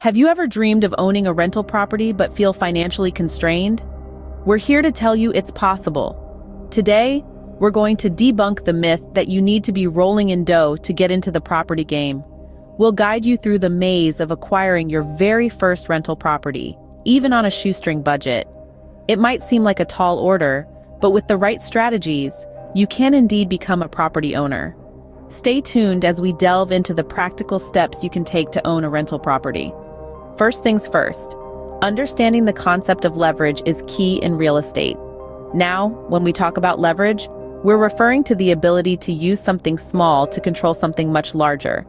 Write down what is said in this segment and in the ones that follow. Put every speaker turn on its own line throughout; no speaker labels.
Have you ever dreamed of owning a rental property but feel financially constrained? We're here to tell you it's possible. Today, we're going to debunk the myth that you need to be rolling in dough to get into the property game. We'll guide you through the maze of acquiring your very first rental property, even on a shoestring budget. It might seem like a tall order, but with the right strategies, you can indeed become a property owner. Stay tuned as we delve into the practical steps you can take to own a rental property. First things first, understanding the concept of leverage is key in real estate. Now, when we talk about leverage, we're referring to the ability to use something small to control something much larger.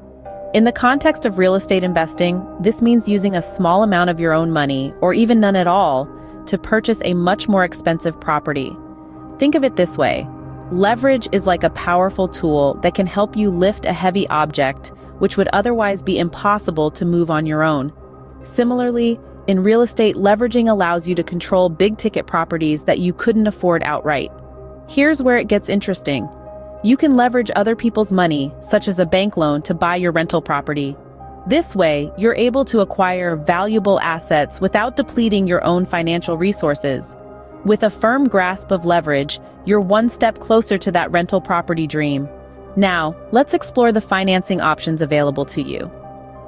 In the context of real estate investing, this means using a small amount of your own money, or even none at all, to purchase a much more expensive property. Think of it this way. Leverage is like a powerful tool that can help you lift a heavy object, which would otherwise be impossible to move on your own. Similarly, in real estate, leveraging allows you to control big-ticket properties that you couldn't afford outright. Here's where it gets interesting. You can leverage other people's money, such as a bank loan, to buy your rental property. This way, you're able to acquire valuable assets without depleting your own financial resources. With a firm grasp of leverage, you're one step closer to that rental property dream. Now, let's explore the financing options available to you.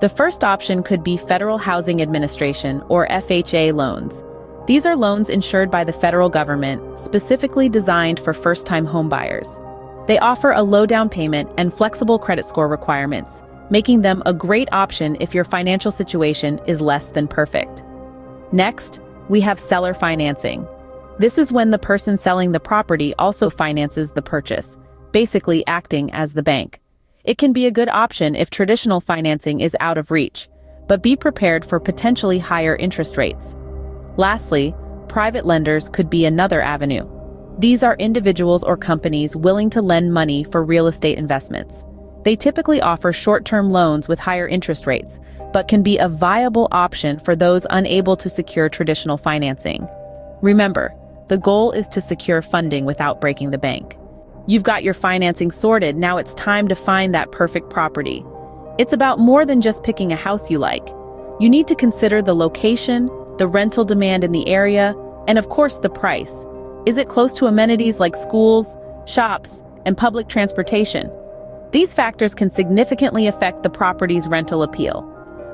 The first option could be Federal Housing Administration, or FHA loans. These are loans insured by the federal government, specifically designed for first-time homebuyers. They offer a low down payment and flexible credit score requirements, making them a great option if your financial situation is less than perfect. Next, we have seller financing. This is when the person selling the property also finances the purchase, basically acting as the bank. It can be a good option if traditional financing is out of reach, but be prepared for potentially higher interest rates. Lastly, private lenders could be another avenue. These are individuals or companies willing to lend money for real estate investments. They typically offer short-term loans with higher interest rates, but can be a viable option for those unable to secure traditional financing. Remember, the goal is to secure funding without breaking the bank. You've got your financing sorted, now it's time to find that perfect property. It's about more than just picking a house you like. You need to consider the location, the rental demand in the area, and of course the price. Is it close to amenities like schools, shops, and public transportation? These factors can significantly affect the property's rental appeal.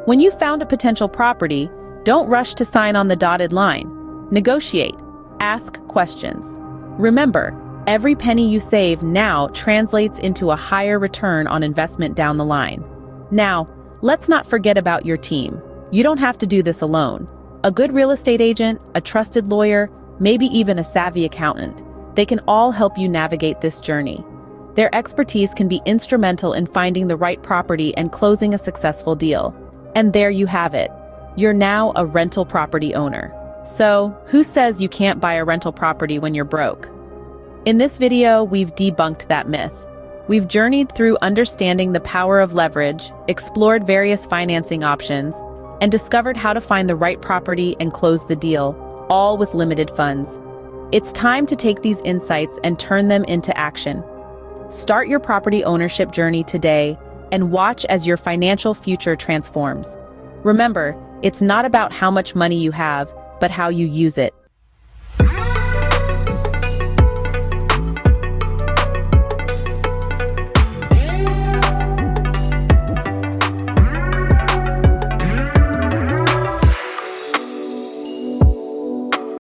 When you've found a potential property, don't rush to sign on the dotted line. Negotiate. Ask questions. Remember, every penny you save now translates into a higher return on investment down the line. Now, let's not forget about your team. You don't have to do this alone. A good real estate agent, a trusted lawyer, maybe even a savvy accountant, they can all help you navigate this journey. Their expertise can be instrumental in finding the right property and closing a successful deal. And there you have it. You're now a rental property owner. So, who says you can't buy a rental property when you're broke? In this video, we've debunked that myth. We've journeyed through understanding the power of leverage, explored various financing options, and discovered how to find the right property and close the deal, all with limited funds. It's time to take these insights and turn them into action. Start your property ownership journey today and watch as your financial future transforms. Remember, it's not about how much money you have, but how you use it.